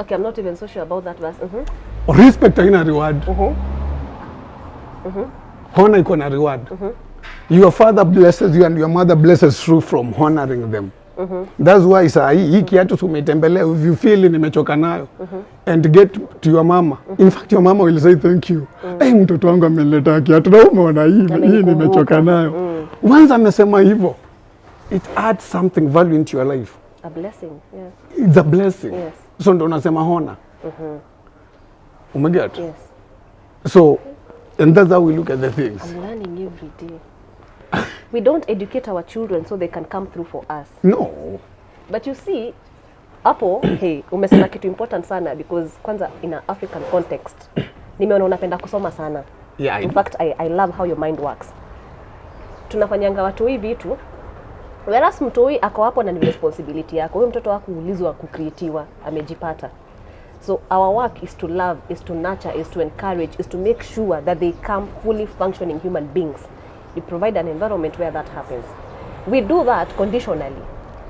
Okay, I'm not even so sure about that verse. Respect haina reward. Honor iko na reward. Your father blesses you and your mother blesses you from honoring them. That's why saa hii kiatu tumetembelea, if you feel nimechoka nayo and get to your mama. In fact your mama will say thank you. Hey, mtoto wangu ameleta kiatu na umeona hii nimechoka nayo. Once amesema hivyo, it adds something value into your life. A blessing, yeah. It's a blessing. Yes. So ndo unasema honor. Umeget? Yes. So, and that's how we look at the things. I'm learning every day. We don't educate our children so they can come through for us. No. But you see, hapo, hey, umesema kitu important sana because kwanza in an African context, nimeona unapenda kusoma sana. Yeah. In fact, I love how your mind works. Tunafanyanga watu hivi vitu, whereas mtoi ako hapo na ni responsibility yako. Huyo mtoto wako ulizwa kukreatiwa, amejipata. So our work is to love, is to nurture, is to encourage, is to make sure that they come fully functioning human beings. We provide an environment where that happens. We do that conditionally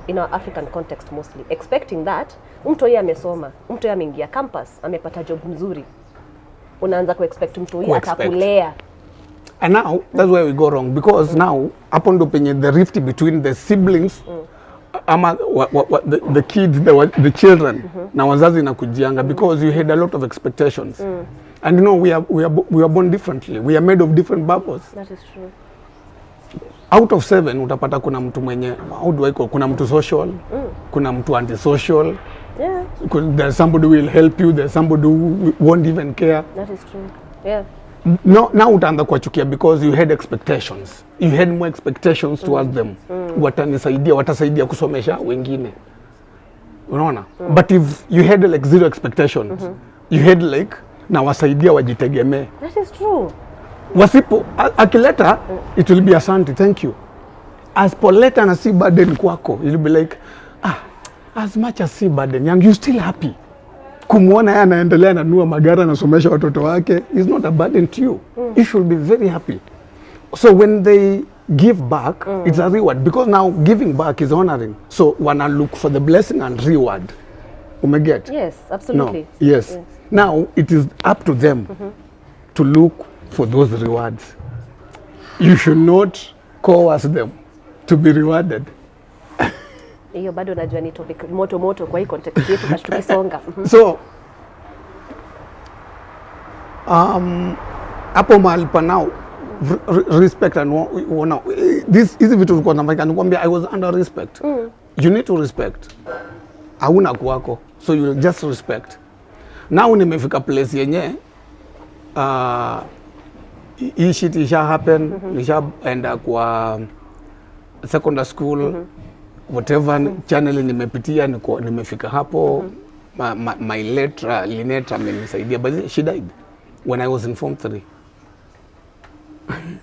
in our African context mostly, expecting that mtoi amesoma, mtoi ameingia campus, amepata job mzuri. Unaanza kuexpect mtoi atakulea. And now, that's where we go wrong. Because now, hapo ndo penye the rift between the siblings, ama the kids, the children, na wazazi na kujianga, because you had a lot of expectations. And you know, we are born differently. We are made of different bubbles. That is true. Out of 7, utapata kuna mtu mwenye, how do I call, kuna mtu social, kuna mtu antisocial. Yeah. There's somebody who will help you, there's somebody who won't even care. That is true. Yeah. No, now utaanza kuwachukia because you had expectations. You had more expectations towards them. Watasaidia kusomesha wengine. Unaona? But if you had like zero expectations, you had like na wasaidia wajitegemee. That is true. Wasipo akileta it will be asante, thank you. As poleta na si burden kwako, it will be like as much as si burden, young you still happy. Kumuona yeye anaendelea nanua magari na somesha watoto wake is not a burden to you. You should be very happy. So when they give back, it's a reward because now giving back is honoring. So wanna look for the blessing and reward. Umeget? Yes, absolutely. No. Yes. Now it is up to them to look for those rewards. You should not coerce them to be rewarded. Hiyo bado najua ni topic moto kwa hii context yetu na tukisonga. So hapo mahali pa now respect and hizi vitu tulikuwa tunafanya, nikwambia I was under respect. You need to respect. Hauna kwako, so you just respect. Now nimefika place yenye hii shit isha happen, nishaenda kwa secondary school, whatever channel nimepitia, nimefika hapo. My letter Linet amenisaidia, but she died when I was in form 3. I'm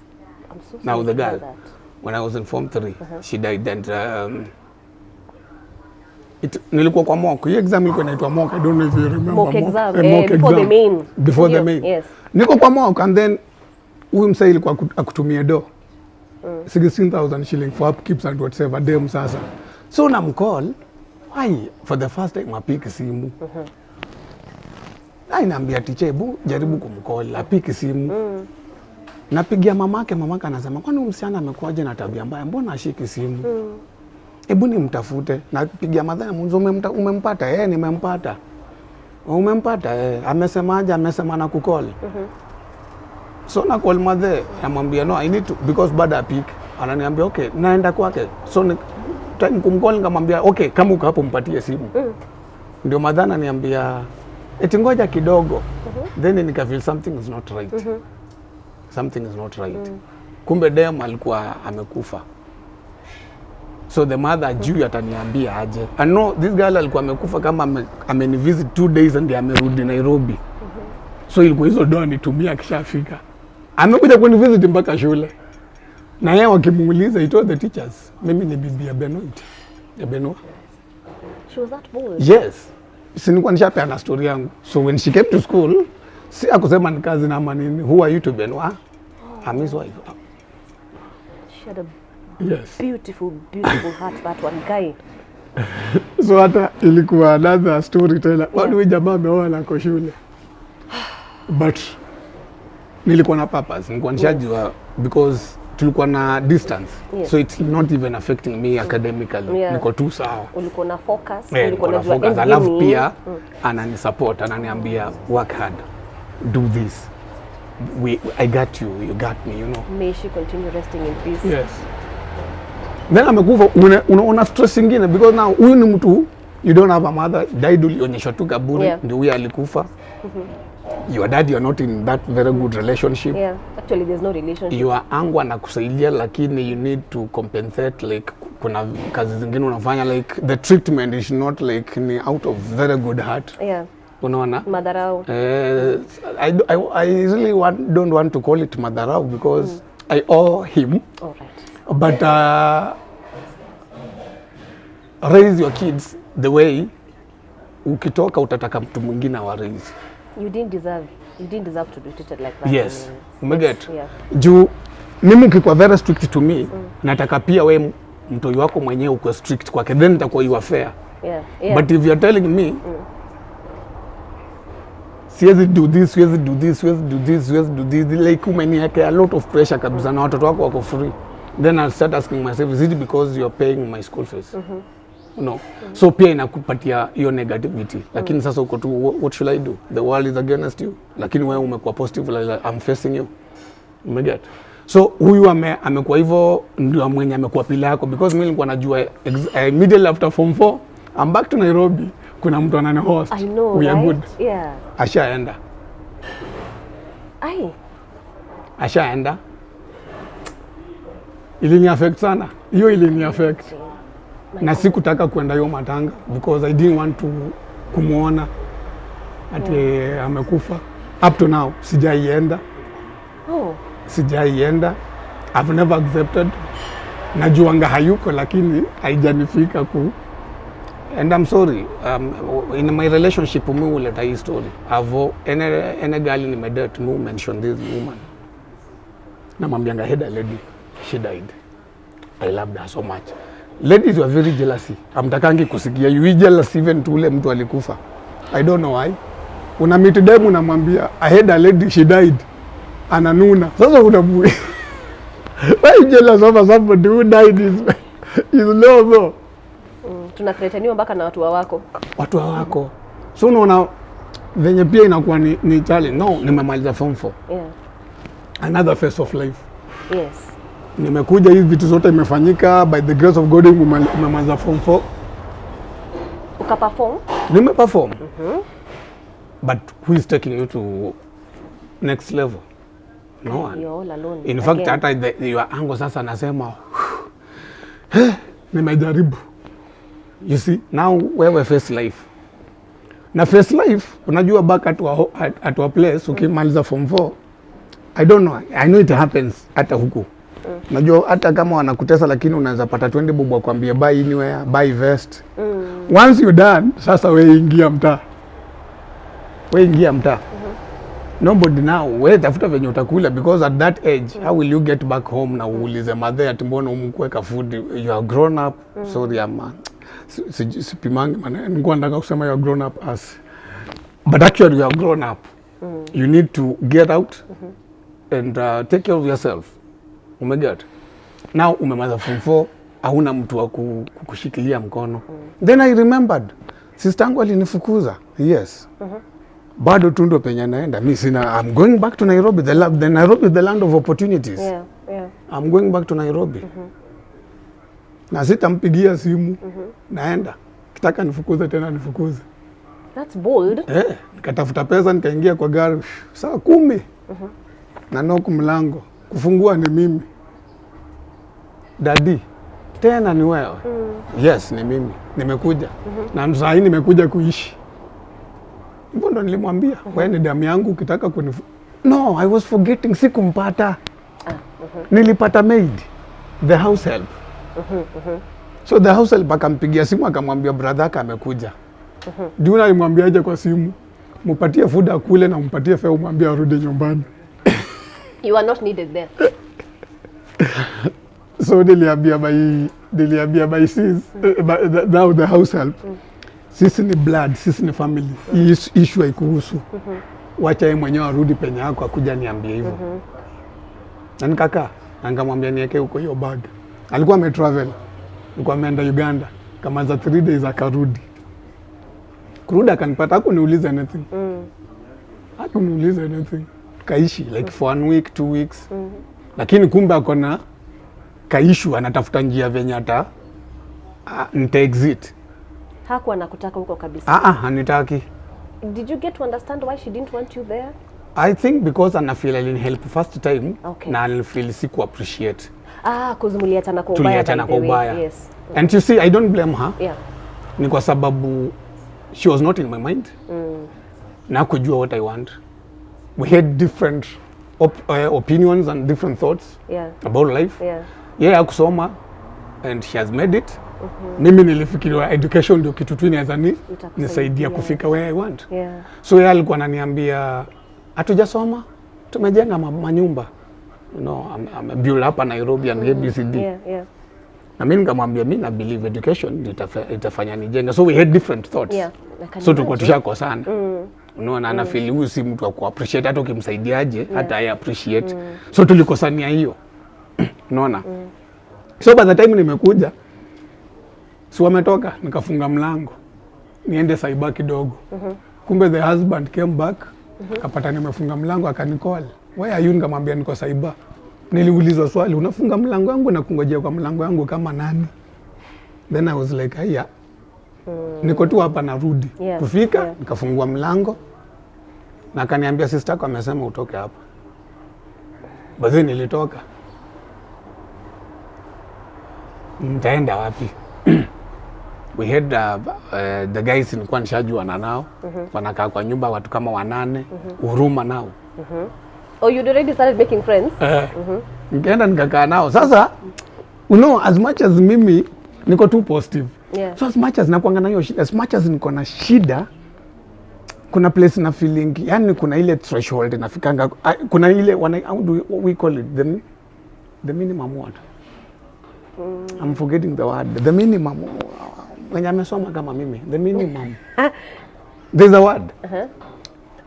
so Now the girl, that. when I was in form 3, she died. And nilikuwa kwa mock. Hii exam ilikuwa inaitwa mock. I don't know if you remember mock exam. Mock Before exam. the main. Before the main. Yes. Niko kwa mock and then huyu msee ilikuwa akutumia do 16,000 shilling for upkeeps and whatever dem sasa. So namcall, why for the first time apiki simu. Naambia teacher, hebu jaribu kumcall, apiki simu. Napigia mamake anasema kwani msichana amekuaje na tabia mbaya, mbona ashiki simu? Hebu nimtafute. Napigia madhani mwanzo, umempata? Nimempata. Umempata? Amesemaje? Amesema na kucall. So na call mother, namwambia no, I need to, because bada pick. Ananiambia okay, naenda kwake. So time kumcall nikamwambia okay, kama uko hapo mpatie simu. Ndio mother ananiambia eti ngoja kidogo. Then nika feel something is not right. Something is not right. Kumbe dem alikuwa amekufa. So the mother juu ataniambia aje. I know this girl alikuwa amekufa kama amenivisit 2 days and amerudi Nairobi. So ilikuwa hizo doa nitumia kishafika. Amekuja kunivisit mpaka shule. Na yeye wakimuuliza he told the teachers, mimi ni bibi ya Benoit. Ya Benoit. She was that bold. Yes. Si nilikuwa nishapeana story yangu. So when she came to school, si akusema ni kazi na manini. Who are you to Benoit? I'm his wife. She had a beautiful heart, that one guy. So hata ilikuwa another story tena. Wale jamaa ameoa na kwa shule. But nilikuwa na purpose, nilikuwa nishajua because tulikuwa na distance. So it's not even affecting me academically. Niko tu sawa. Ulikuwa na focus, ulikuwa na focus. Alafu pia anani support, ananiambia work hard. Do this. I got you, you got me, you know. May she continue resting in peace. Yes. Then amekufa, unaona stress ingine because now huyu ni mtu, you don't have a mother, died ulionyeshwa tu kaburi, ndio huyu alikufa. Your dad, you are not in that very good relationship. Yeah, actually there's no relationship. Your angu anakusaidia lakini you need to compensate, like kuna kazi zingine unafanya like the treatment is not like ni out of very good heart. Yeah. Unaona? Madharau. I really don't want to call it madharau because I owe him. All right. But raise your kids the way ukitoka utataka mtu mwingine wa raise. You didn't deserve to be treated like that. Yes. Umeget? Yeah. Juu mimi ukikuwa very strict to me, nataka pia we mtoi wako mwenyewe uko strict kwake, then itakuwa you are fair. Yeah. But if you are telling me siwezi do this, siwezi do this, siwezi do this, siwezi do this, like umeniwekea a lot of pressure kabisa na watoto wako wako free, then I'll start asking myself, is it because you are paying my school fees? No. So pia inakupatia hiyo negativity. Lakini sasa uko tu, what should I do? The world is against you. Lakini wewe umekuwa positive, like I'm facing you. Umeget? So huyu amekuwa hivyo, ndio mwenye amekuwa pila yako because mimi nilikuwa najua immediately after form 4 I'm back to Nairobi. Kuna mtu anani host. I know, we are right? Good. Yeah. Ashaenda. Ashaenda. Ilini affect sana. Hiyo ilini affect. Na sikutaka kwenda hiyo matanga because I didn't want to kumuona ati amekufa. Up to now sijaienda. Sijaienda. I've never accepted. Najuanga hayuko lakini haijanifika ku. And I'm sorry, in my relationship with me will let hii story. I've any girl in my date no mention this woman. Namwambianga head a lady, she died. I loved her so much. Ladies were very jealousy. Amtakangi kusikia you jealous even to ule mtu alikufa. I don't know why. Una meet dem unamwambia I had a lady, she died. Ananuna. Sasa unabui. Why jealous over somebody who died is low though. Tunathreateniwa mpaka na watu wako. Watu wako. So unaona venye pia inakuwa ni challenge. No, nimemaliza form 4. Yeah. Another phase of life. Yes. Nimekuja hivi vitu zote imefanyika by the grace of God, umemaliza form 4. Ukaperform? Nimeperform. But who is taking you to next level? No one. You're all alone. In fact, hata your ango sasa nasema nimejaribu. You see, now wewe face life. Na face life, unajua back at our place, ukimaliza form 4, I don't know, I know it happens hata huku. Najua hata kama wanakutesa lakini unaweza pata 20 bob wakwambia buy anywhere, buy vest. Once you done, sasa wewe ingia mtaa. Nobody now, wewe tafuta venye utakula because at that age, how will you get back home na uulize mother ati mbona umkuweka food, you are grown up. Sorry man. Sipimangi maana nilikuwa nataka kusema you are grown up as. But actually you are grown up. You need to get out and take care of yourself. Umeget? Now umemaliza form 4, hauna mtu wa kukushikilia mkono. Then I remembered, sister yangu alinifukuza. Yes. Bado tu ndo penye naenda. Mimi sina, I'm going back to Nairobi. The Nairobi is the land of opportunities. Yeah. I'm going back to Nairobi. Na sitampigia simu. Naenda. Kitaka nifukuze tena nifukuze. That's bold. Nikatafuta pesa nikaingia kwa gari saa 10. Na knock mlango. Kufungua ni mimi. Daddy, tena ni wewe? Yes, ni mimi. Nimekuja. Na saa hii nimekuja kuishi. Hivyo ndo nilimwambia, wewe ni damu yangu ukitaka No, I was forgetting, sikumpata. Nilipata maid, the house help. So the house help akampigia simu akamwambia brother yake amekuja. Juna alimwambia aje kwa simu, mupatie food akule na mupatie fare umwambie arudi nyumbani. You are not needed there. So niliambia niliambia my sis, now the house help. Sisi ni blood, sisi ni family. Hii issue haikuhusu. Wacha yeye mwenyewe arudi penye yako akuja niambie hivyo. Na nikakaa, nikamwambia niweke huko hiyo bag. Alikuwa ametravel. Alikuwa ameenda Uganda. Kama za 3 days akarudi. Kurudi akanipata, hakuniuliza anything. Hakuniuliza anything. Kaishi like for 1 week, 2 weeks. Lakini kumbe akona kaishu, anatafuta njia venye ata nita exit. Hakuwa anakutaka huko kabisa. Hanitaki. Did you get to understand why she didn't want you there? I think because ana feel alinihelp first time, Okay. na alifeel siku appreciate. Cause muliachana kwa ubaya. Tuliachana kwa ubaya. Yes. And you see, I don't blame her. Yeah. Ni kwa sababu she was not in my mind. Na kujua what I want. We had different opinions and different thoughts about life. Yeah, kusoma and she has made it. Mimi nilifikiria education ndio kitu tu inaweza nisaidia kufika where I want. So yeye alikuwa ananiambia hatujasoma, tumejenga manyumba. You know, I'm built hapa Nairobi and ABCD. Na mimi nikamwambia mimi na believe education itafanya nijenge. So we had different thoughts. So tulikuwa tushakosana. Unaona, ana feel huyu si mtu wa ku-appreciate hata ukimsaidiaje hata yeye appreciate. So tulikosania hiyo. Unaona? So by the time nimekuja, si wametoka, nikafunga mlango niende cyber kidogo. Kumbe the husband came back, akapata nimefunga mlango, akanicall. Why are you? Nikamwambia niko cyber. Niliulizwa swali, unafunga mlango wangu na kungojea kwa mlango wangu kama nani? Then I was like, haya. Niko tu hapa narudi. Kufika, nikafungua mlango. Na akaniambia sister yako amesema utoke hapa. Baadaye nilitoka. Nitaenda wapi? We had the guys nilikuwa nishajuana nao. Wanakaa kwa nyumba watu kama 8, huruma nao. Oh, you already started making friends? Nikaenda nikakaa nao. Sasa, you know, as much as mimi niko too positive. So as much as nakuanga na hiyo shida, as much as niko na shida, kuna place na feeling, yani kuna ile threshold nafikanga, kuna ile how do we call it, the minimum word. I'm forgetting the word. The minimum. When amesoma kama mimi, the minimum. There's a word.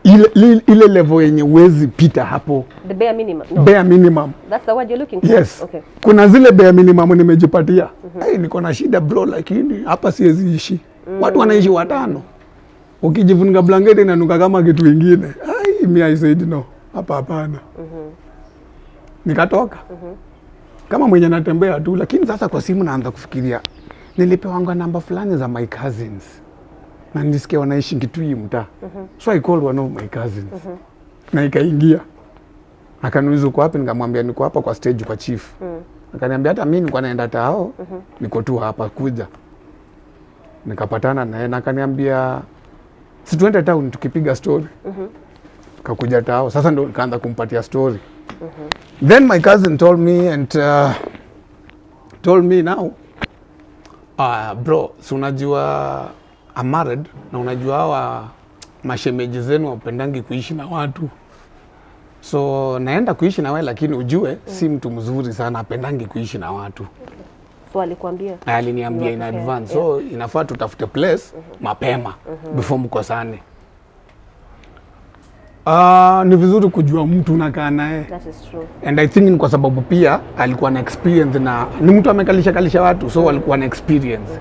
Ile level yenye uwezi pita hapo. The bare minimum. No. Bare minimum. That's the word you're looking for. Yes. Okay. Kuna zile bare minimum nimejipatia. Hey, niko na shida bro, lakini hapa siwezi ishi. Watu wanaishi 5. Ukijifunga blanketi inanuka kama kitu kingine. I said no. Hapa hapana. Nikatoka. Kama mwenye natembea tu, lakini sasa kwa simu naanza kufikiria. Nilipewa namba fulani za my cousins. Na nisikia wanaishi Kitui mtaa. So I called one of my cousins. Na ikaingia. Akaniuliza uko wapi? Nikamwambia niko hapa kwa stage kwa chief. Akaniambia hata mimi nilikuwa naenda tao, niko tu hapa kuja. Nikapatana naye na akaniambia si tuende town tukipiga story. Kakuja tao. Sasa ndo nikaanza kumpatia story. Then my cousin told me now, bro, si unajua I'm married, na unajua hawa mashemeji zenu wapendangi kuishi na watu. So naenda kuishi na wewe, lakini ujue si mtu mzuri sana, apendangi kuishi na watu. So alikwambia? Aliniambia in advance. So inafaa tutafute place mapema before mkosane. Ni vizuri kujua mtu unakaa naye. That is true. And I think ni kwa sababu pia alikuwa na experience na ni mtu amekalisha watu, so alikuwa na experience.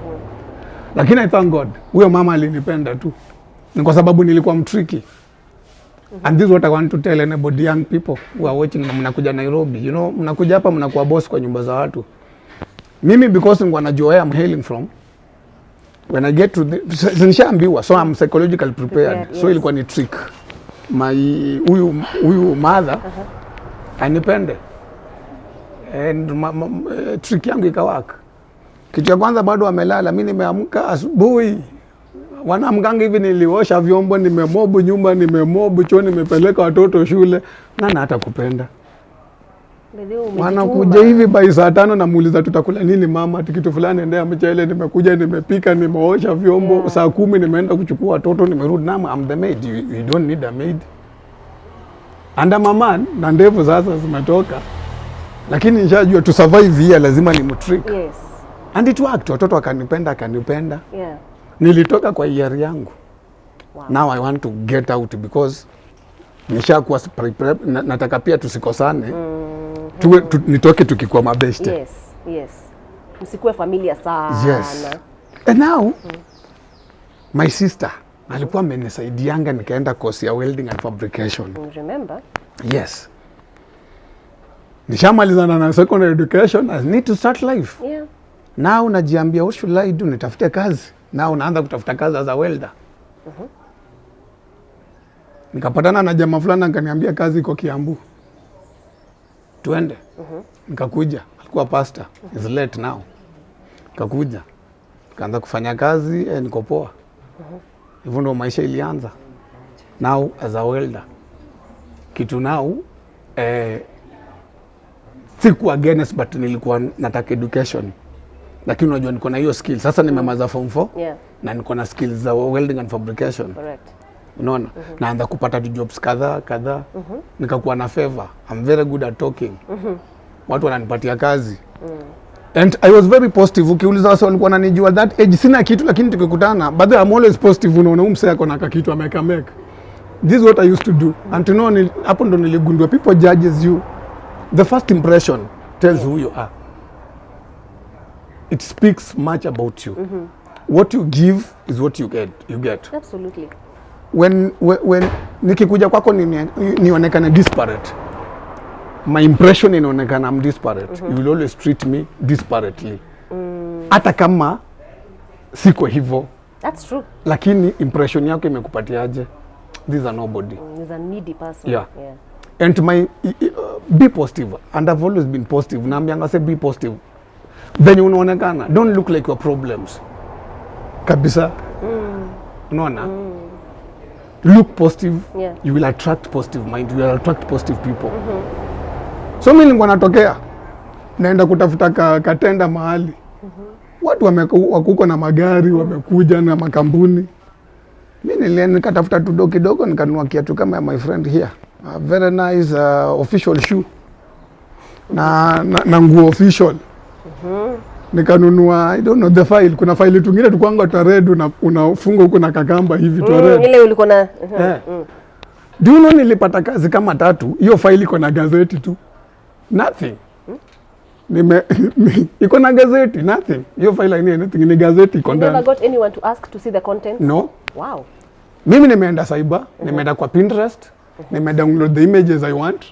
Lakini I thank God, huyo mama alinipenda tu. Ni kwa sababu nilikuwa mtricky. And this is what I want to tell anybody, young people who are watching, mnakuja Nairobi. You know, mnakuja hapa mnakuwa boss kwa nyumba za watu. Mimi because nilikuwa najua where I'm hailing from. When I get to nishaambiwa, so I'm psychologically prepared. So ilikuwa ni trick. Huyu mother anipende. And trick yangu ikawaka. Kitu ya kwanza bado amelala, mimi nimeamka asubuhi. Wanaamkanga hivi, niliosha vyombo, nimemobu nyumba, nimemobu choo, nimepeleka watoto shule. Nana hata kupenda. Wanakuja hivi by saa 5 namuuliza tutakula nini mama, kitu fulani endea mchele, nimekuja nimepika, nimeosha vyombo, saa 10 nimeenda kuchukua watoto, nimerudi. Nama I'm the maid, you don't need a maid. Anda mama na ndevu sasa zimetoka. Lakini nishajua to survive here lazima ni mtrick. Yes. And it worked. Watoto akanipenda. Yeah. Nilitoka kwa hiari yangu. Wow. Now I want to get out because nishakuwa nataka pia tusikosane. Nitoke tukikuwa mabeste. Yes, yes. Msikuwe familia sana. Yes. And now my sister alikuwa amenisaidianga nikaenda course ya welding and fabrication. Remember? Yes. Nishamalizana na secondary education, I need to start life. Yeah. Now najiambia what should I do? Nitafute kazi. Now naanza kutafuta kazi as a welder. Nikapatana na jamaa fulani akaniambia kazi iko Kiambu. Tuende. Nikakuja. Alikuwa pastor. Is late now. Nikakuja. Nikaanza kufanya kazi, niko poa. Hivyo ndo maisha ilianza. Now as a welder. Kitu now siku against but nilikuwa nataka education. Lakini unajua niko na hiyo skill. Sasa nimemaliza form 4. Yeah. Na niko na skills za welding and fabrication. Correct. Unaona? Naanza kupata jobs kadhaa. Nikakuwa na favor. I'm very good at talking. Watu wananipatia kazi. And I was very positive. Ukiuliza watu walikuwa wananijua that age sina kitu, lakini tukikutana but I'm always positive. Unaona mse yako na kitu ameka. This is what I used to do. And to know hapo ndo niligundua people judges you. The first impression tells who you are. It speaks much about you. What you give is what you get. Absolutely. When nikikuja kwako nionekane disparate, my impression inaonekana I'm disparate. You will always treat me disparately. Hata kama siko hivyo. That's true. Lakini impression yako imekupatiaje? This is a nobody. He's a needy person. Yeah. And be positive. And I've always been positive. Naambianga say be positive. Then unaonekana. Don't look like your problems. Kabisa. Unaona? Look positive. Yeah. You will attract positive mind. You will attract positive people. So mimi nilikuwa natokea. Naenda kutafuta katenda mahali. Watu wakuko na magari, wamekuja na makampuni. Mimi nilienda nikatafuta tudo kidogo nikanunua kiatu kama ya my friend here. A very nice official shoe. Na nguo official. Nikanunua I don't know the file. Kuna file tungine tukwanga taredu unafunga huko na kakamba hivi taredu. Ile ulikuwa na Do you know nilipata kazi kama 3, hiyo file iko na gazeti tu. Nothing. Iko na gazeti, nothing. Hiyo file haina anything, ni gazeti iko ndani. You never got anyone to ask to see the content? No. Wow. Mimi nimeenda cyber, nimeenda kwa Pinterest, download the images I want.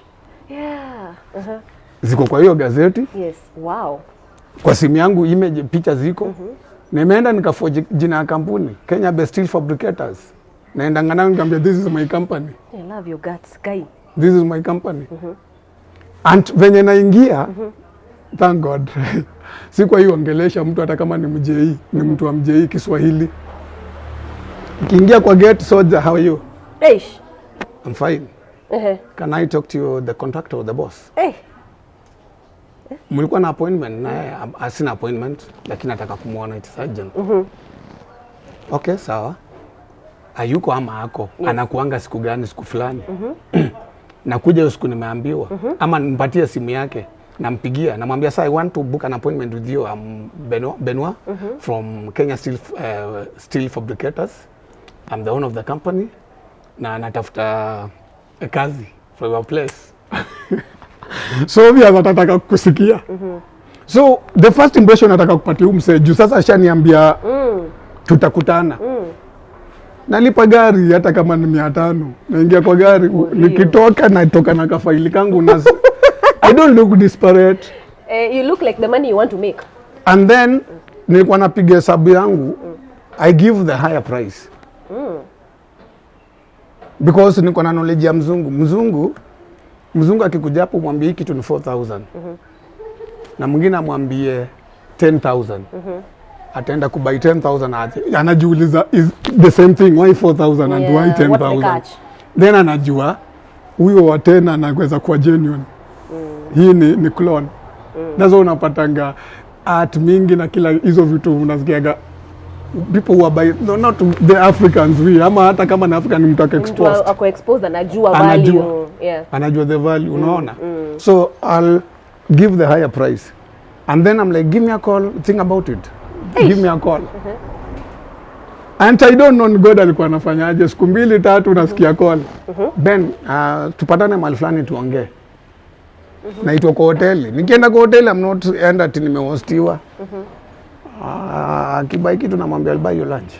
Yeah. Ziko kwa hiyo gazeti. Yes. Wow. Kwa simu yangu image picha ziko. Nimeenda nikaforge jina ya kampuni, Kenya Best Steel Fabricators. Naenda ngana nikamwambia this is my company. I love your guts, guy. This is my company. And venye naingia, thank God. Si kwa hiyo ongelesha mtu hata kama ni mjei, ni mtu wa mjei Kiswahili. Kiingia kwa gate, soldier, how are you? Eish. I'm fine. Can I talk to you, the contractor or the boss? Hey. Mlikuwa na appointment na asina appointment lakini nataka kumuona it's urgent. Okay, sawa. Ayuko ama ako? Yes. Anakuanga siku gani, siku fulani? Nakuja hiyo siku nimeambiwa. Ama nimpatie simu yake. Nampigia, namwambia sasa I want to book an appointment with you. I'm Benoit from Kenya Steel Fabricators. I'm the owner of the company. Na natafuta kazi from your place. So vya nataka kusikia. So the first impression nataka kupatia mseju. Sasa ashaniambia tutakutana. Nalipa gari hata kama ni 500. Naingia kwa gari, nikitoka natoka na kafaili kangu na I don't look disparate. You look like the money you want to make. And then nilikuwa napiga hesabu yangu, I give the higher price. Because niko na knowledge ya mzungu akikuja hapo mwambie kitu ni 4,000. Na mwingine amwambie 10,000. Ataenda kubai 10,000, anajiuliza is the same thing, why 4,000 and why 10,000? Then anajua huyo wa 10 anaweza kuwa genuine. Hii ni clone. Nazo unapatanga art mingi na kila hizo vitu unasikiaga people who are by not the Africans we ama hata kama na African mtu ako exposed anajua value. Yeah. Anajua the value, unaona? So I'll give the higher price. And then I'm like, give me a call, think about it. Give me a call. And I don't know God alikuwa anafanyaje. Siku 2-3 nasikia call. Ben, tupatane mahali fulani tuongee. Naitwa kwa hoteli. Nikienda kwa hoteli, I'm not end ati nimehostiwa. Kibai kitu namwambia I'll buy you lunch.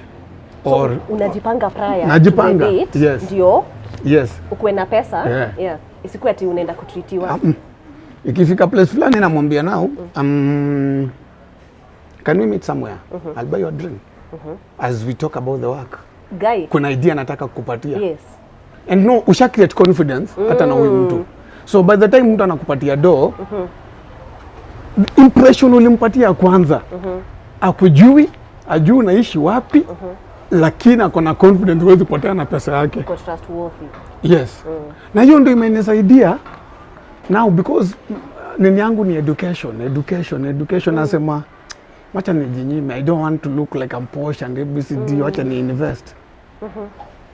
So, or unajipanga prior. Najipanga. To the date, yes. Ndio. Yes. Ukuwe na pesa. Yeah. Isikuwe ati unaenda kutreatiwa. Ikifika place fulani namwambia now, can we meet somewhere? I'll buy you a drink. As we talk about the work. Guy. Kuna idea nataka kukupatia. Yes. And no, usha create confidence hata na huyu mtu. So by the time mtu anakupatia do, impression ulimpatia kwanza. Akujui, ajui unaishi wapi, lakini akona confidence huwezi potea na pesa yake. Uko trustworthy. Yes. Na hiyo ndio imenisaidia now because nini yangu ni education. Nasema wacha nijinyime, I don't want to look like I'm posh and ABCD, wacha ni invest.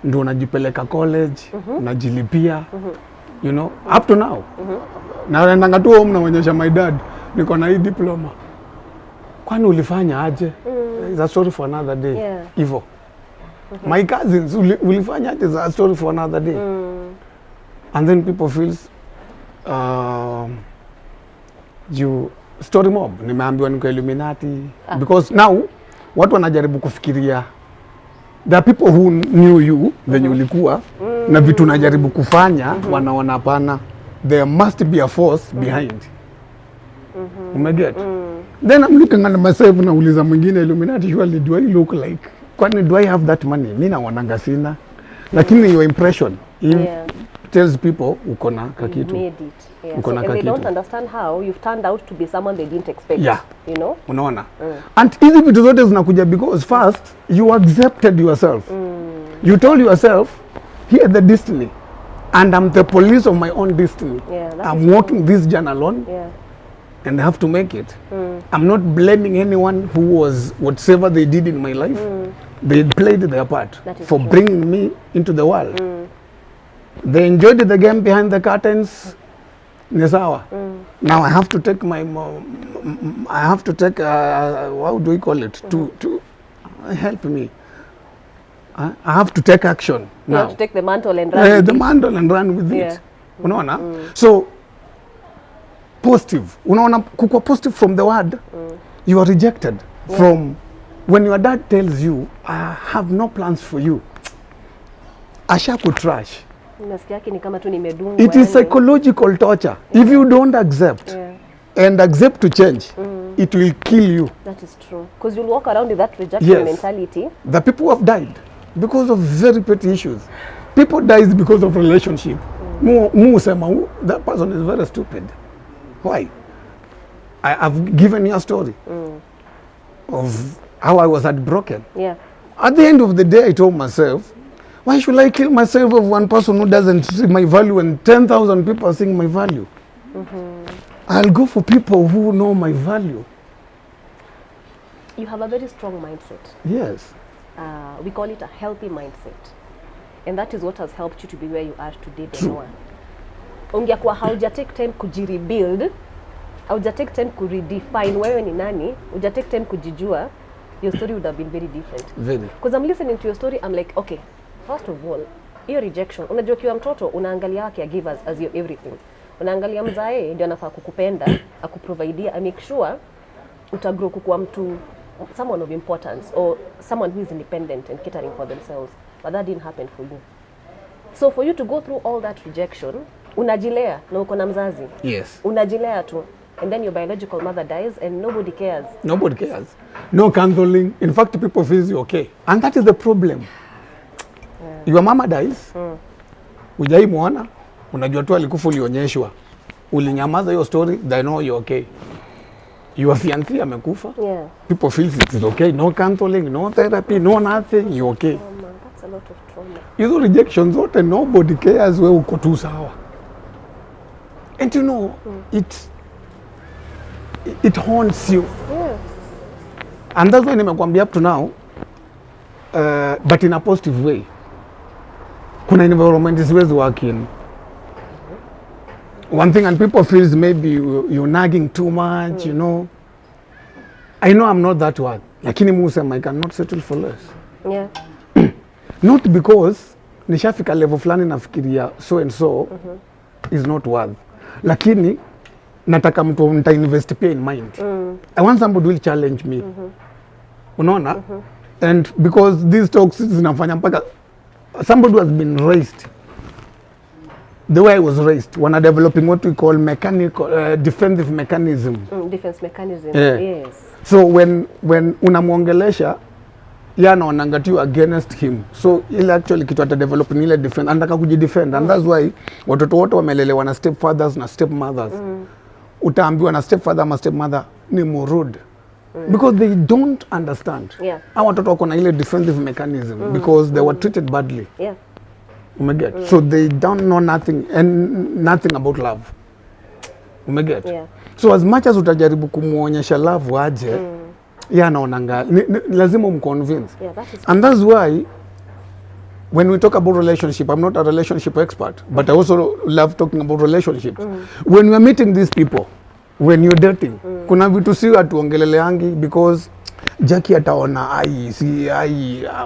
Ndio unajipeleka college, unajilipia, you know, up to now. Na naendanga tu home naonyesha my dad, niko na hii diploma. Kwani ulifanya aje? It's a story for another day. Hivyo. My cousins, ulifanya aje? It's a story for another day. And then people feels you story mob, nimeambiwa niko Illuminati. Because now watu wanajaribu kufikiria there are people who knew you venye ulikuwa na vitu najaribu kufanya wanaona hapana, there must be a force behind. Umeget? Then I'm looking at myself na uliza mwingine Illuminati, surely do I look like, kwani do I have that money? Mimi naonanga sina, lakini your impression tells people uko na kakitu. So, and they don't understand how you've turned out to be someone they didn't expect. You know? Unaona? And hizi vitu zote zinakuja because first you accepted yourself. You told yourself, here the destiny, and I'm the police of my own destiny. I'm walking this journey alone, and I have to make it. I'm not blaming anyone who was whatever they did in my life. They played their part for bringing me into the world. They enjoyed the game behind the curtains. Nisawa. Now I have to take how do we call it? To help me. I have to take action now. You have to take the mantle and run. The mantle and run with it. Unaona? So positive. Unaona, kukua positive from the word. You are rejected from when your dad tells you, I have no plans for you. Asha kutrash. It is psychological torture. If you don't accept and accept to change, it will kill you. That is true. Because you'll walk around with that rejection mentality. The people have died because of very petty issues. People dies because of relationship. That person is very stupid. Why? I've given you a story of how I was heartbroken. At the end of the day, I told myself, why should I kill myself of one person who doesn't see my value and 10,000 people are seeing my value? I'll go for people who know my value. You have a very strong mindset. Yes. We call it a healthy mindset. And that is what has helped you to be where you are today, Benoa. Ungekuwa hauja take time kujirebuild, hauja take time kuredefine wewe ni nani, hauja take time kujijua, your story would have been very different. Very. Because I'm listening to your story, I'm like, okay, first of all, hiyo rejection, unajua kiwa mtoto, unaangalia caregivers as your everything. Unaangalia mzae, ndio anafaa kukupenda, akuprovidea, make sure utagrow kukuwa mtu, someone of importance, or someone who is independent and catering for themselves. But that didn't happen for you. So for you to go through all that rejection, unajilea na uko na mzazi. Yes. Unajilea tu. And then your biological mother dies and nobody cares. Nobody cares. No counseling. In fact, people feel you okay. And that is the problem. Your mama dies. Ujai muona. Unajua tu alikufa ulionyeshwa. Ulinyamaza hiyo story, they know you're okay. Your fiancé amekufa. People feel it is okay. No counseling, no therapy, no nothing. You're okay. Oh man, that's a lot of trauma. Hizo rejections zote, nobody cares wewe uko tu sawa. And you know, it haunts you. And that's why nimekwambia up to now, but in a positive way. Kuna environment is always working. One thing, and people feels maybe you're nagging too much, you know. I know I'm not that worth, lakini Mungu sema I cannot settle for less. Yeah. Not because nishafika level fulani nafikiria so and so is not worth, lakini nataka mtu nita invest pia in mind. I want somebody who will challenge me. Unaona? And because these talks zinafanya mpaka somebody who has been raised the way I was raised, wana developing what we call mechanical defensive mechanism. Defense mechanism. Yeah. Yes. So when unamwongelesha anaonanga tu against him, so ile actually kitu ata develop ni ile defense, anataka kujidefend. And that's why watoto wote wamelelewa na stepfathers na stepmothers. Utaambiwa na stepfather ama stepmother ni murude. Because they don't understand. Yeah. Hao watoto wako na ile defensive mechanism because they were treated badly. Yeah. Umeget? So they don't know nothing about love. Umeget? Yeah. So as much as utajaribu kumuonyesha love aje, anaonanga lazima umconvince. Yeah, that is and that's why when we talk about relationship, I'm not a relationship expert, but I also love talking about relationships. When we are meeting these people, when you're dating, kuna vitu si atuongeleleangi because Jackie ataona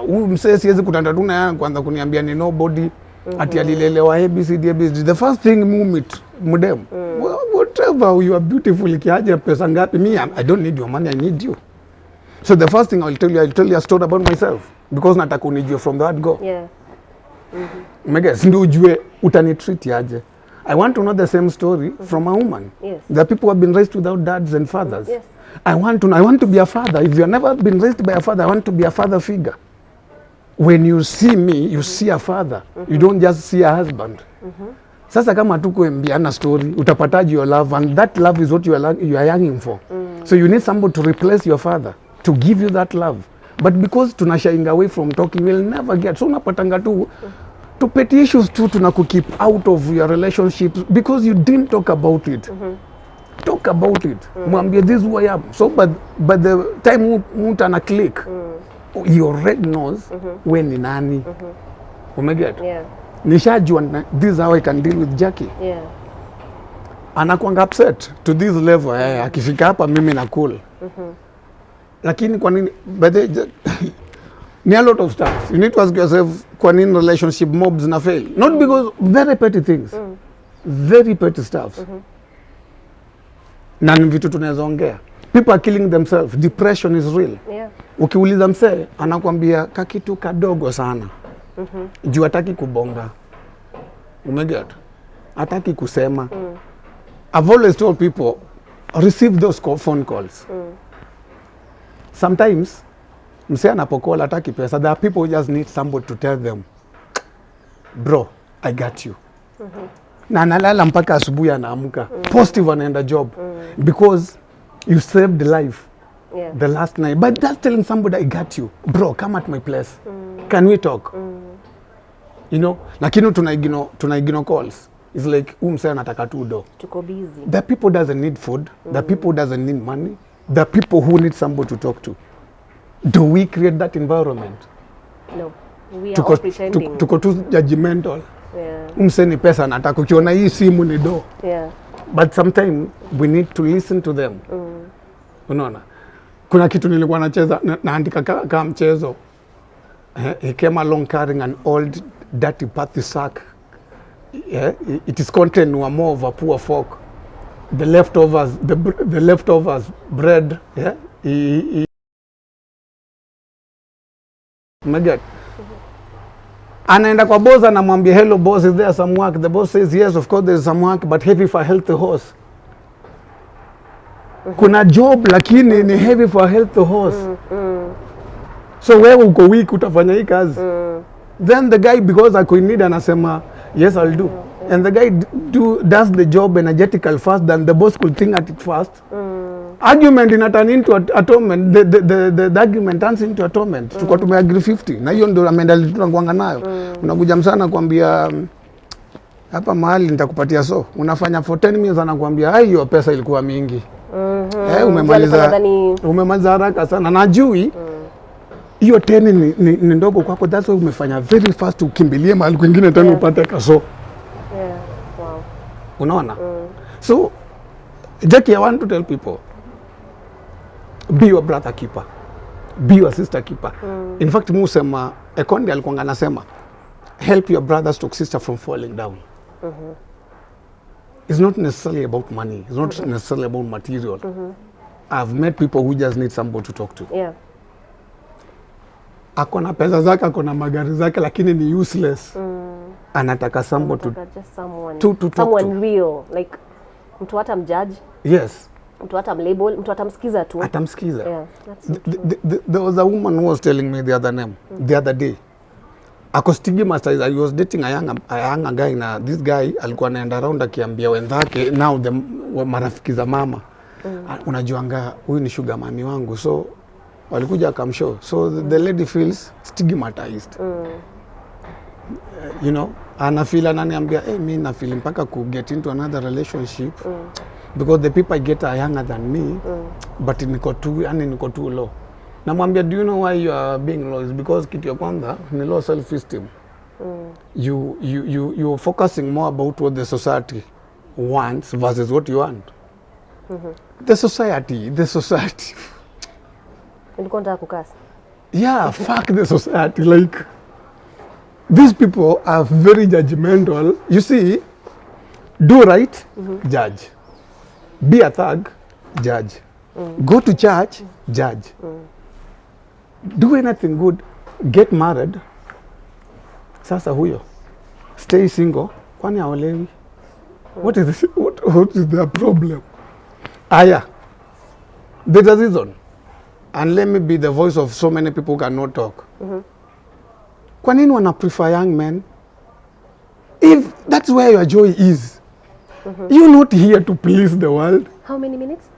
huyu msee siwezi kutanda tu naye kwanza kuniambia ni nobody ati alilelewa ABCD. The first thing we meet mudem, whatever, you are beautiful, kiaje pesa ngapi, me I don't need your money, I need you. So the first thing I'll tell you a story about myself because nataka unijue from the word go. Yeah. Umeget? Ndio ujue utanitreat aje. I want to know the same story from a woman. Yes. The people who have been raised without dads and fathers. Yes. I want to be a father. If you have never been raised by a father, I want to be a father figure. When you see me, you see a father. You don't just see a husband. Sasa kama tukuambiana story, utapataje your love, and that love is what you are yearning for. So you need somebody to replace your father, to give you that love. But because tunashying away from talking, we'll never get. So unapatanga tu to petty issues tu tunakukeep out of your relationships because you didn't talk about it. Talk about it. Mwambie this is who I am. So but the time mtu ana click, he already knows when ni nani. Umeget? Yeah. Nishajua this is how I can deal with Jackie. Yeah. Anakuanga upset to this level. Akifika hapa mimi na cool. Lakini kwa nini? But ni a lot of stuff. You need to ask yourself kwa nini relationship mobs na fail. Not because very petty things. Very petty stuff. Na ni vitu tunaweza ongea. People are killing themselves. Depression is real. Yeah. Ukiuliza msee anakuambia kakitu kadogo sana. Juu hataki kubonga. Umeget? Hataki kusema. I've always told people receive those phone calls. Sometimes msee anapokola hataki pesa. There are people who just need somebody to tell them, bro, I got you. Na analala mpaka asubuhi anaamka. Positive anaenda job. Because you saved life. Yeah. The last night. But just telling somebody, I got you. Bro, come at my place. Can we talk? You know? Lakini tunaignore calls. It's like, msee anataka tu do. Tuko busy. The people doesn't need food. The people doesn't need money. The people who need somebody to talk to. Do we create that environment? No. We are all pretending. Tuko too judgmental. Yeah. Msee ni pesa anataka. Ukiona hii simu ni do. Yeah. But sometimes we need to listen to them. Unaona? Kuna kitu nilikuwa nacheza naandika kama mchezo. He came along carrying an old dirty pathy sack. Yeah, it is content were more of a poor folk. The leftovers bread, yeah. Umeget? Anaenda kwa boss anamwambia, hello boss, is there some work? The boss says yes, of course there is some work, but heavy for a healthy horse. Kuna job lakini ni heavy for a healthy horse. So wewe uko weak utafanya hii kazi. Then the guy, because ako in need, anasema yes I'll do. And the guy does the job energetical fast than the boss could think at it fast. Argument ina turn into atonement. The argument turns into atonement. Tuko tumeagree 50. Na hiyo ndio amendali tunakuanga nayo. Unakuja msana kwambia hapa mahali nitakupatia so. Unafanya for 10 minutes anakuambia hiyo pesa ilikuwa mingi. Umemaliza haraka sana. Najui hiyo 10 ni ndogo kwako, that's why umefanya very fast ukimbilie mahali kwingine tena upate kaso. Yeah. Wow. Unaona? So Jackie, I want to tell people be your brother keeper, be your sister keeper. In fact musema Ekonde alikuwa anasema help your brothers to sister from falling down. It's not necessarily about money, it's not necessarily about material. I've met people who just need somebody to talk to. Yeah. Akona pesa zake, akona magari zake, lakini ni useless. Anataka somebody just someone to talk someone to. real, like mtu hata mjudge, Yes. mtu hata mlabel, mtu atamsikiza tu. Atamsikiza. Yeah, that's so true. There was a woman who was telling me the other day. Ako stigmatized. I was dating a younger guy, na this guy alikuwa anaenda around akiambia wenzake, now the marafiki za mama, unajuanga huyu ni sugar mami wangu, so walikuja akamshow, so the lady feels stigmatized. You know, anafeel ananiambia mimi na feel mpaka ku get into another relationship because the people I get are younger than me, but niko too low. Namwambia, do you know why you are being low? Is because kitu ya kwanza ni low self esteem. You are focusing more about what the society wants versus what you want. The society. Nilikuwa nataka kukasa. Yeah, fuck the society. Like, these people are very judgmental. You see, do right, judge. Be a thug, judge. Go to church, judge. Do anything good, get married. Sasa huyo stay single, kwani haolewi? What is their problem? Aya, there's a reason. And let me be the voice of so many people who cannot talk. Kwa nini wana prefer young men? If that's where your joy is, you're not here to please the world. How many minutes?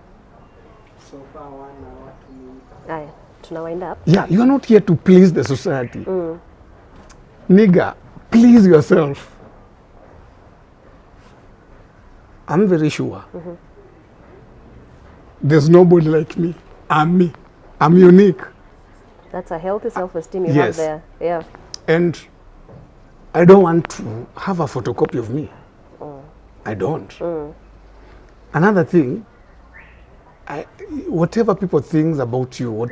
So far 1 hour 2 minutes. Aya, tuna wind up. Yeah, you are not here to please the society. Nigga, please yourself. I'm very sure there's nobody like me. I'm me. I'm unique. That's a healthy self-esteem you Yes. have there. Yeah. And I don't want to have a photocopy of me. I don't. Another thing, whatever people think about you,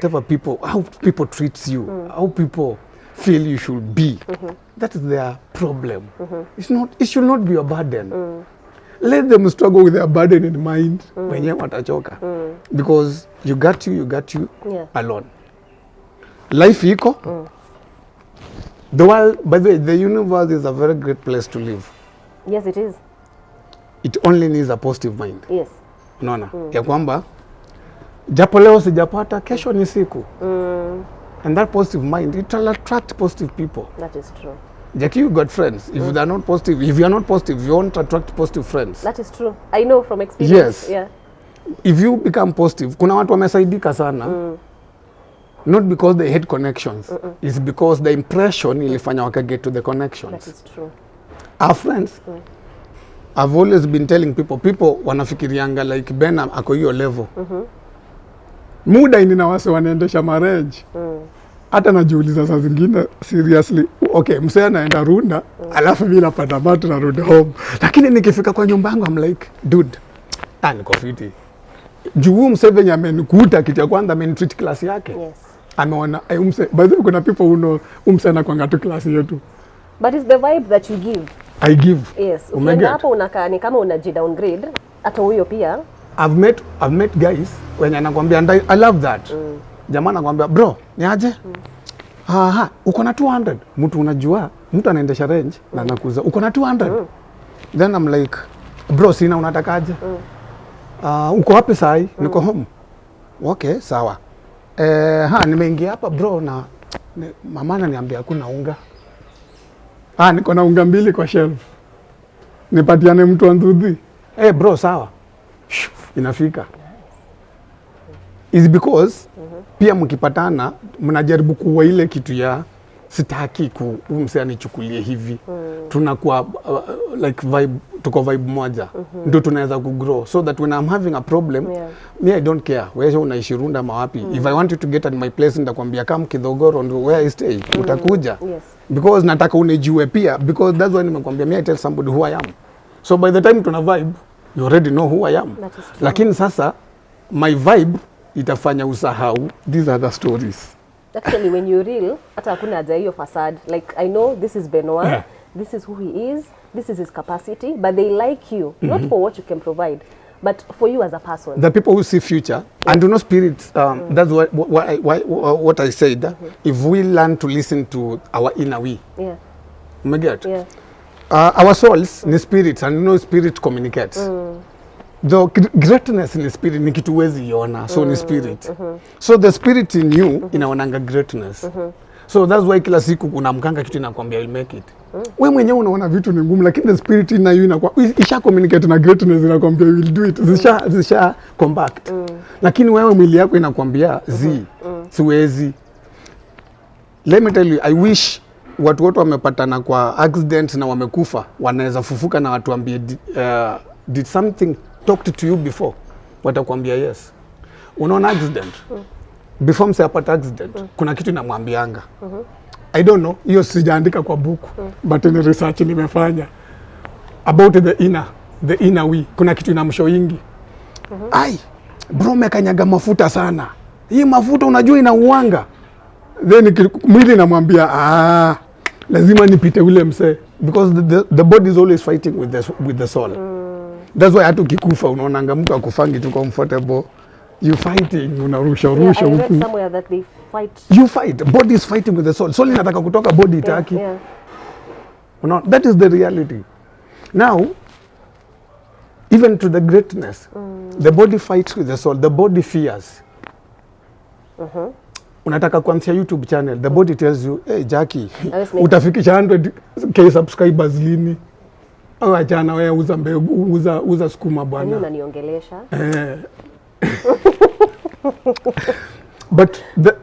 how people treat you, how people feel you should be, that is their problem. It should not be a burden. Let them struggle with their burden in mind wenye watachoka. Because you got you Yeah. alone. Life iko. The world, by the way, the universe is a very great place to live. Yes, it is. It only needs a positive mind. Yes. Unaona? Ya kwamba japo leo sijapata, kesho ni siku. And that positive mind, it will attract positive people. That is true. Jackie, you got friends. If they are not positive, if you are not positive, you won't attract positive friends. That is true. I know from experience. Yes. Yeah. If you become positive, kuna watu wamesaidika sana. Not because they hate connections. It's because the impression ilifanya waka get to the connections. That is true. Our friends, I've always been telling people wanafikirianga like Ben ako hiyo level. Muda ini na wase wanaendesha marriage. Hata najiuliza saa zingine seriously, okay, msee anaenda Runda, alafu mimi napata batu na rudi home. Lakini nikifika kwa nyumba yangu I'm like, dude, niko fiti. Juu msee venye amenikuta kitu ya kwanza amenitreat class yake. Yes. Ameona umse, by the way kuna people who know umse anakuanga tu class yetu. But it's the vibe that you give. I give. Yes. Umeget? Ukienda hapo unakaa ni kama unaji downgrade, hata huyo pia. I've met guys when anakuambia and I love that. Jamaa anakuambia bro, ni aje? Uko na 200. Mtu unajua, mtu anaendesha range na anakuza. Uko na 200. Then I'm like, bro, sina unatakaje? Uko wapi sahi? Niko home. Okay, sawa. Nimeingia hapa bro na mama ananiambia hakuna unga. Niko na unga 2 kwa shelf. Nipatiane mtu andudhi. Bro, sawa. Inafika. Is because pia mkipatana mnajaribu kuwa ile kitu ya sitaki msee anichukulie hivi. Tunakuwa like vibe, tuko vibe moja. Ndio tunaweza kugrow so that when I'm having a problem, me I don't care wewe unaishi Runda mawapi. If I want you to get at my place nitakwambia kama Kidhogoro ndio where I stay. Utakuja. Yes. Because nataka unijue pia, because that's why nimekwambia me I tell somebody who I am. So by the time tuna vibe, you already know who I am. That is true. Lakini sasa my vibe itafanya usahau these other stories. Actually, when you're real, hata hakuna haja hiyo facade. Like, I know this is Benoit, this is who he is, this is his capacity, but they like you, not for what you can provide, but for you as a person. The people who see future and do not spirits, that's what I said. If we learn to listen to our inner we, Yeah, get? yeah. Our souls ni spirits, and you know spirit communicates. The greatness in the spirit ni kitu wezi iona, so ni spirit. So the spirit in you inaonanga greatness. So that's why kila siku kuna mkanga kitu inakwambia you'll make it. Wewe mwenyewe unaona vitu ni ngumu, lakini the spirit in you inakuwa isha communicate na greatness, inakwambia you will do it. Zisha compact. Lakini wewe mwili yako inakwambia siwezi. Let me tell you, I wish watu wote wamepatana kwa accident na wamekufa wanaweza fufuka na watu ambie did something talked to you before, watakwambia yes. Unaona accident before mse apata accident kuna kitu namwambianga I don't know, hiyo sijaandika kwa buku but in research nimefanya about the inner we. Kuna kitu inamshowingi ai bro, mekanyaga mafuta sana, hii mafuta unajua inauanga, then mwili namwambia lazima nipite ule mse, because the body is always fighting with the soul. That's why hata ukikufa unaonanga mtu akufangi tu comfortable, you fighting, unarusha I read somewhere that they fight. You fight, body is fighting with the soul. Soul inataka kutoka, body itaki. Yeah. That is the reality. Now, even to the greatness, the body fights with the soul, the body fears. Unataka kuanzia YouTube channel, the body tells you, hey Jackie, utafikisha 100k subscribers lini? Au achana wewe, uza mbegu, uza sukuma bwana. Unaniongelesha. But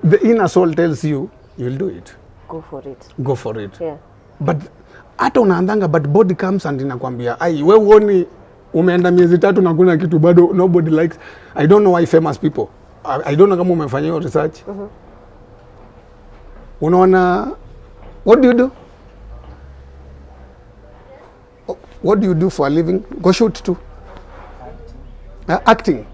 the inner soul tells you, you'll do it. Go for it. Go for it. Yeah. But hata unaandanga, but body comes and inakwambia, ai wewe uoni umeenda miezi 3 na kuna kitu bado nobody likes. I don't know why famous people. I don't know kama umefanya hiyo research. Unaona, what do you do? What do you do for a living? Go shoot too. Acting.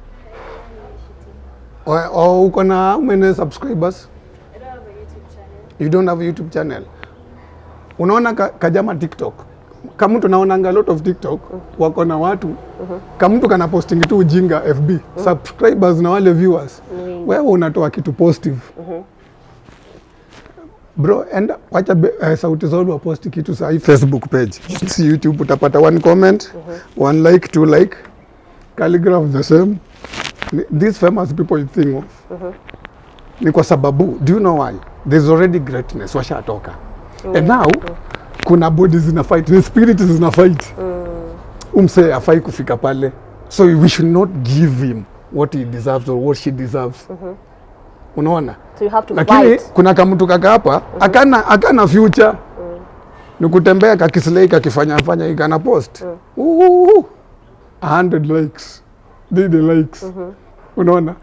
Or uko na how many subscribers? I don't have a YouTube channel. You don't have a YouTube channel. Unaona kajama TikTok. Kama mtu naonanga a lot of TikTok wako na watu. Kama mtu kana posting tu ujinga FB. Subscribers na wale viewers. Wewe unatoa kitu positive. Bro, and wacha Sauti Sol wa post kitu sa Facebook page. Si YouTube utapata 1 comment, 1 like, 2 like. Calligraph the same. These famous people you think of. Ni kwa sababu, do you know why? There's already greatness, washatoka. And now, kuna bodies zina fight, the spirits zina fight. Umse afai kufika pale. So we should not give him what he deserves or what she deserves. Unaona? So you have to lakini fight. kuna kamutu kaka hapa, akana future. Ni kutembea kakislay kakifanya ikana post. 100 likes. The likes. Unaona?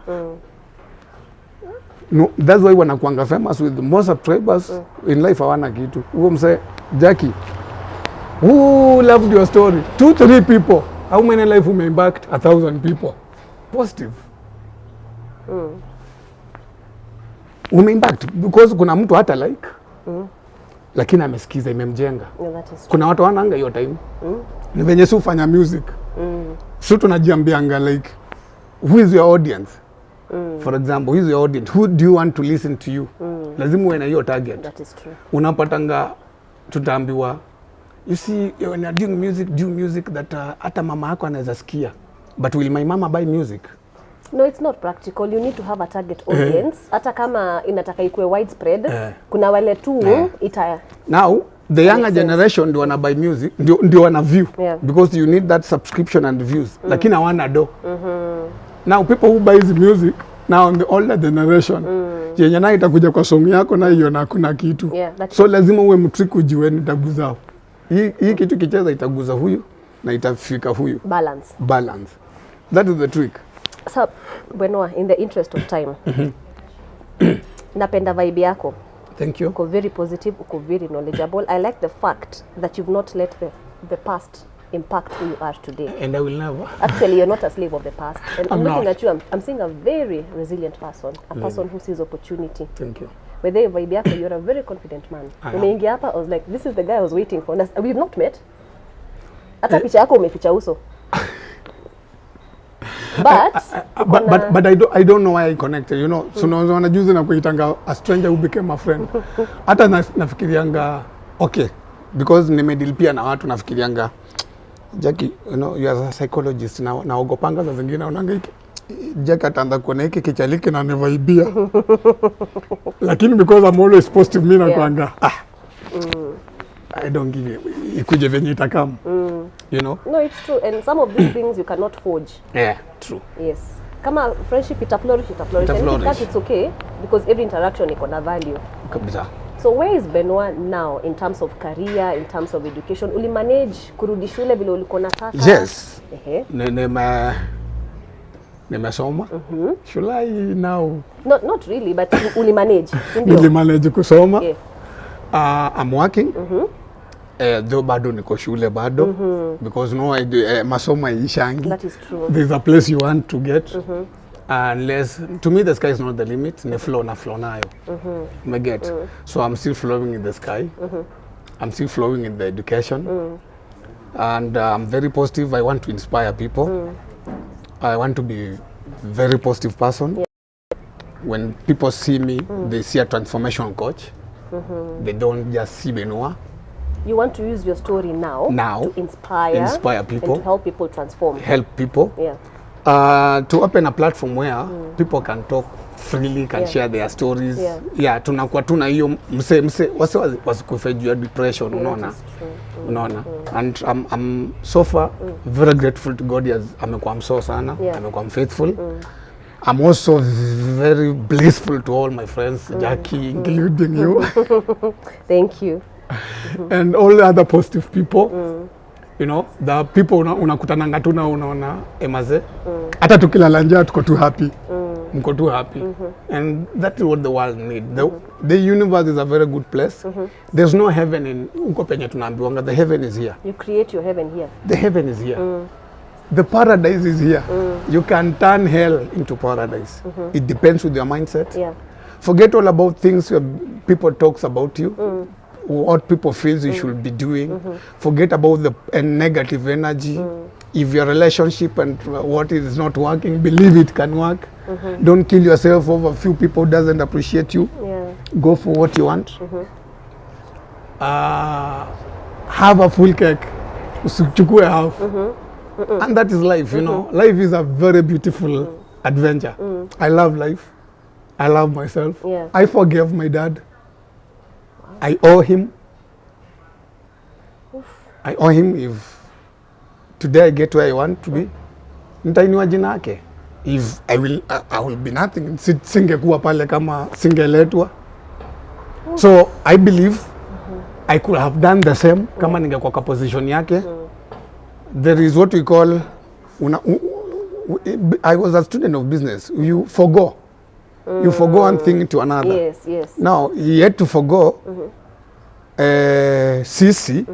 No, that's why wanakuanga famous with more subscribers in life hawana kitu. Huo mse Jackie, who loved your story? 2-3 people. How many life you impact? 1,000 people. Positive. Umeimpact because kuna mtu hata like lakini amesikiza imemjenga. Yeah, that is true. Kuna watu wananga hiyo time. Ni venye si ufanya music. So tunajiambianga like, who is your audience? For example, who is your audience? Who do you want to listen to you? Lazima uwe na hiyo target. That is true. Unapatanga tutaambiwa, you see when you're doing music, do music that hata mama yako anaweza sikia. But will my mama buy music? No, it's not practical. You need to have a target audience. Hata kama inataka ikuwe widespread, kuna wale tu ita. Now, the younger generation ndio wana buy music, ndio wana view. Yeah. Because you need that subscription and views. Lakini hawana do. Now, people who buy music, now the older generation, yenye na itakuja kwa song yako na hiyo na kuna kitu. Yeah, so lazima uwe mtrick ujue nitaguza. Hii kitu kicheza itaguza huyu na itafika huyu. Balance. That is the trick. So, Benoit, in the interest of time, napenda vibe yako. Thank you. Uko very positive, uko very knowledgeable. I like the fact that you've not let the past impact who you are today. And I will never. Actually, you're not a slave of the past. And I'm I'm looking not. at you, I'm seeing a very resilient person, a person who sees opportunity. Thank you. Whether vibe yako, you're a very confident man. I am. Umeingia hapa, I was like, this is the guy I was waiting for. We've not met. Hata picha yako umeficha uso. But I don't know why I connected, you know. So unaona juzi na kuitanga a stranger who became a friend. Hata nafikirianga okay, because nimedeal pia na watu nafikirianga Jackie, you know, you are a psychologist na naogopanga za zingine unaanga hiki Jackie ataanza kuona hiki kichaliki na nevaibia. Lakini because I'm always positive mimi na kuanga I don't give it. Ikuje venye itakam. You know? No, it's true. And some of these things you cannot forge. Yeah, true. Yes. Kama friendship ita flourish. And if that it's okay because every interaction iko na value. Kabisa. So where is Benoit now in terms of career, in terms of education? Uli manage kurudi shule vile ulikuwa unataka? Yes. Ehe. Nimesoma. Should I now? Not really, but uli manage. Sindio? Nili manage kusoma. Yeah. I'm working. Though bado niko shule bado because no masomo haishangi. That is true. There's a place you want to get. Unless to me the sky is not the limit, ni flow nayo. Me get. So I'm still flowing in the sky. I'm still flowing in the education. And I'm very positive. I want to inspire people. I want to be very positive person. Yeah. When people see me, they see a transformation coach. They don't just see Benoit. You want to use your story now to inspire people, and to help people transform. Help people. Yeah. To open a platform where people can talk freely, can share their stories. Yeah, tunakuwa tuna hiyo mse wasikufe juu ya depression, unaona. Unaona. And I'm so far very grateful to God as amekuwa mso sana, amekuwa faithful. I'm also very blissful to all my friends, Jackie, including you. Thank you. And all the other positive people. You know, the people unakutananga tu na unaona emaze. Hata tukilala njaa tuko too happy. Mko too happy. And that is what the world need. The universe is a very good place. There's no heaven in uko penye tunaambiwanga. The heaven is here. You create your heaven here. The heaven is here. The paradise is here. You can turn hell into paradise. It depends with your mindset. Yeah. Forget all about things where people talks about you. What people feel you should be doing. Forget about the negative energy. If your relationship and what is not working, believe it can work. Don't kill yourself over a few people who doesn't appreciate you. Yeah. Go for what you want. Have a full cake. Usichukue half. And that is life, you know. Life is a very beautiful adventure. I love life. I love myself. Yeah. I forgave my dad. I owe him. I owe him. If today I get where I want to be, nitainua jina yake. If I will be nothing. Singekuwa pale kama singeletwa. So I believe I could have done the same kama ningekuwa kwa position yake. There is what we call I was a student of business. You forgo. You forgo one thing to another. Yes, yes. Now, he had to forgo sisi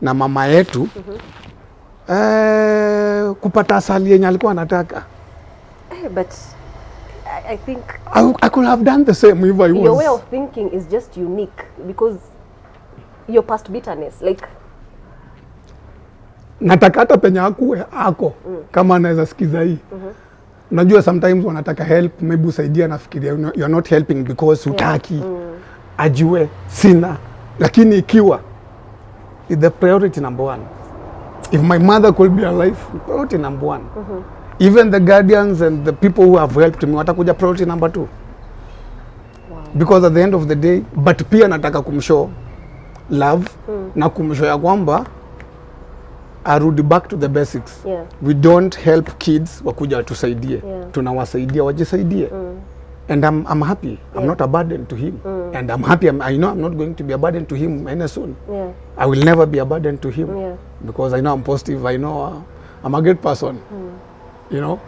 na mama yetu kupata asali yenye alikuwa anataka. But I think I could have done the same if I was. Your way of thinking is just unique because your past bitterness, like nataka hata penye ako kama anaweza sikiza hii. Unajua sometimes wanataka help, maybe usaidia, nafikiria you are not helping because hutaki. Ajue sina, lakini ikiwa is the priority number one. If my mother could be alive, priority number one. Even the guardians and the people who have helped me watakuja priority number two. Because at the end of the day, but pia nataka kumshow love na kumshow ya kwamba arudi back to the basics. We don't help kids wakuja watusaidie. Tunawasaidia wajisaidie. And I'm happy. I'm not a burden to him. And I'm happy. I know I'm not going to be a burden to him any soon. I will never be a burden to him. Because I know I'm positive. I know I'm a great person. You know?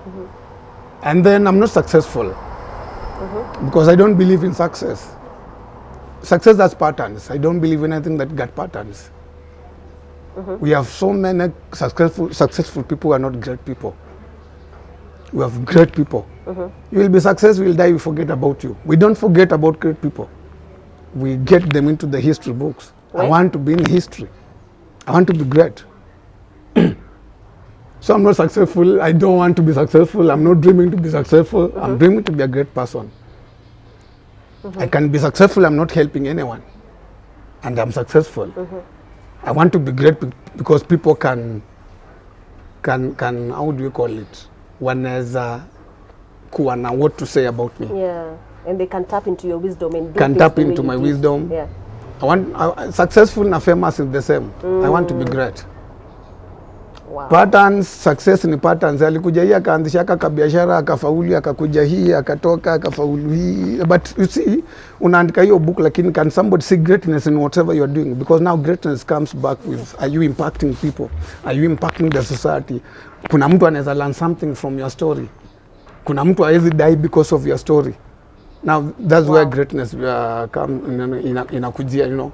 And then I'm not successful. Because I don't believe in success. Success has patterns. I don't believe in anything that got patterns. We have so many successful people who are not great people. We have great people. You will be successful, you will die, we forget about you. We don't forget about great people. We get them into the history books. I want to be in history. I want to be great. So I'm not successful. I don't want to be successful. I'm not dreaming to be successful. I'm dreaming to be a great person. I can be successful. I'm not helping anyone. And I'm successful. I want to be great because people can, how do you call it? Wanaweza kuwa na what to say about me. Yeah, and they can tap into your wisdom and do can things tap the way into you my did. wisdom. Yeah. Successful na famous is the same. I want to be great. Wow. Patterns, success ni patterns. Alikuja hii akaanzisha kabiashara akafaulu, akakuja hii akatoka akafaulu hii. But you see, unaandika hiyo book lakini can somebody see greatness in whatever you're doing? Because now greatness comes back with, are you impacting people? Are you impacting the society? Kuna mtu anaweza learn something from your story. Kuna mtu hawezi die because of your story. Now that's where greatness come inakujia, you know.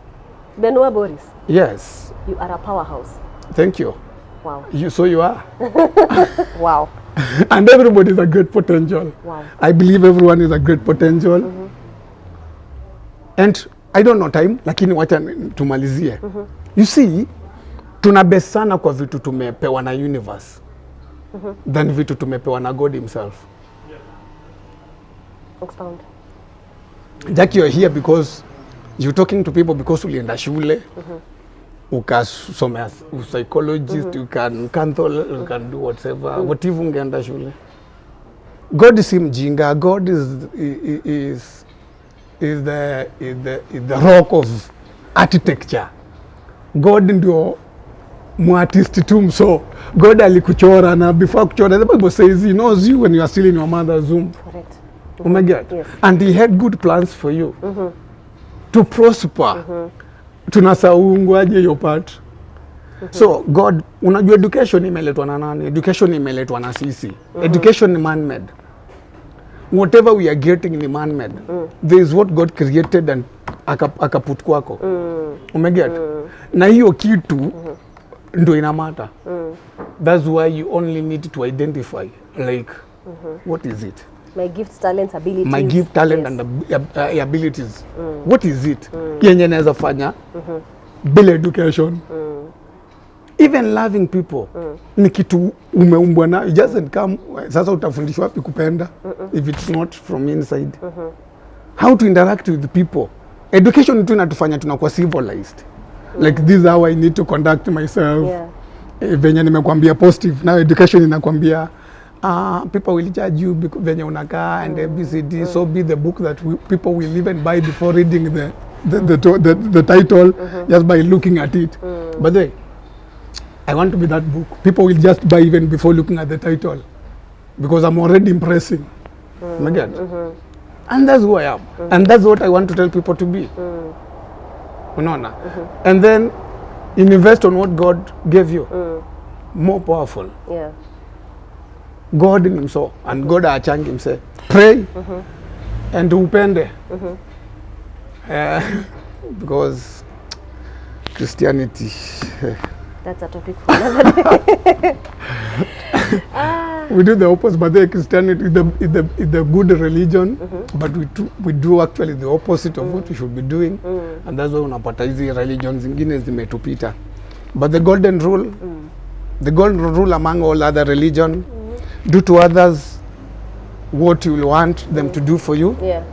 Benoit Boris, Yes. you are a powerhouse. Thank you. Wow. So you are. Wow. And everybody is a great potential. Wow. I believe everyone is a great potential. And I don't know time, lakini wacha tumalizie. You see, tuna base sana kwa vitu tumepewa na universe than vitu tumepewa na God himself. Expound. Jack, you're here because you're talking to people because ulienda shule. Ukasomea psychologist, you can cancel, you can do whatever. Whatever ungeenda shule. God is mjinga. God is the rock of architecture. God ndio muartist tu, so God alikuchora na before kuchora, the Bible says he knows you when you are still in your mother's womb. Correct. Oh my God. Yes. And he had good plans for you to prosper. Tunasaungwaje hiyo part? So God, unajua education imeletwa na nani? Education imeletwa na sisi. Education ni man-made. Whatever we are getting ni man-made. There is what God created and akaput kwako. Umeget? Na hiyo kitu ndo inamata. That's why you only need to identify like what is it? My gifts, talents, abilities. My gift, talent, Yes. and abilities. What is it? Yenye naweza fanya bila education. Even loving people ni kitu umeumbwa na, it doesn't come. Sasa utafundishwa wapi kupenda if it's not from inside? How to interact with people. Education tu inatufanya tunakuwa civilized. Like this is how I need to conduct myself. Yeah. Venye nimekwambia positive, now education inakwambia people will judge you because venye unakaa and ABCD. So be the book that people will even buy before reading the title, just by looking at it. But then, I want to be that book. People will just buy even before looking at the title because I'm already impressing. My God. And that's who I am. And that's what I want to tell people to be. Unaona? And then invest on what God gave you. More powerful. Yeah. God in himself, and God achangi himself. Pray and upende. Because Christianity. That's a topic for another day. We do the opposite, but the Christianity is the good religion, but we do actually the opposite of what we should be doing, and that's why unapata hizi religions zingine zimetupita. But the golden rule among all other religion, do to others what you will want them to do for you. Yeah.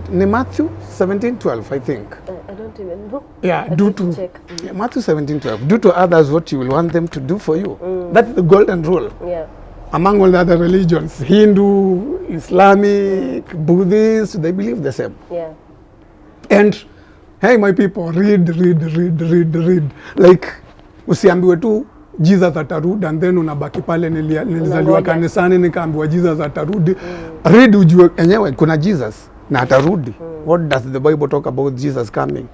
In Matthew 17:12, I think. I don't even know. Yeah, I do need to check. yeah, Matthew 17:12. Do to others what you will want them to do for you. That's the golden rule. Yeah. Among all the other religions, Hindu, Islamic, Buddhist, they believe the same. Yeah. And hey, my people, read. Like usiambiwe tu Jesus atarudi and then unabaki pale nilizaliwa Unangoja. kanisani nikaambiwa Jesus atarudi. Read ujue enyewe kuna Jesus na atarudi. What does the Bible talk about Jesus coming?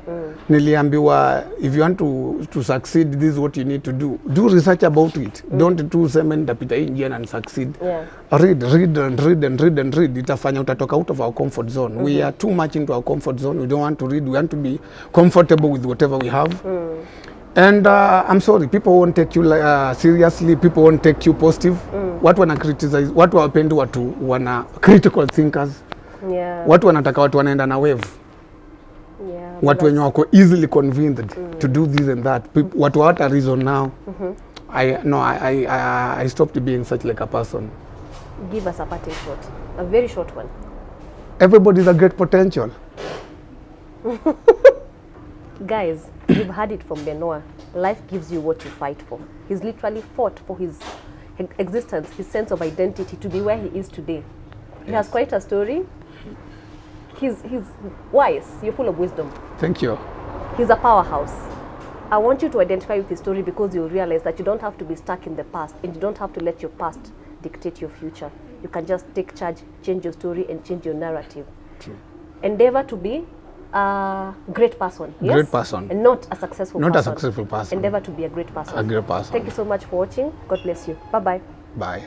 Niliambiwa if you want to succeed, this is what you need to do. Do research about it. Don't tu sema nitapita hii njia and succeed. Yeah. Read. Itafanya utatoka out of our comfort zone. We are too much into our comfort zone. We don't want to read. We want to be comfortable with whatever we have. And I'm sorry, people won't take you seriously, people won't take you positive. Watu wana criticize, watu hawapendi watu wana critical thinkers. Yeah. Watu wanataka watu wanaenda na wave. Yeah. Watu wenye wako easily convinced to do this and that. Watu hawata reason now. I stopped being such like a person. Give us a parting shot. A very short one. Everybody's a great potential. Guys, you've heard it from Benoit. Life gives you what you fight for. He's literally fought for his existence, his sense of identity to be where he is today. He has quite a story. He's wise. You're full of wisdom. Thank you. He's a powerhouse. I want you to identify with his story because you'll realize that you don't have to be stuck in the past and you don't have to let your past dictate your future. You can just take charge, change your story and change your narrative. True. Endeavor to be a great person. Yes? Great person. And not a successful person. Not a successful person. Endeavor to be a great person. A great person. Thank you so much for watching. God bless you. Bye-bye. Bye.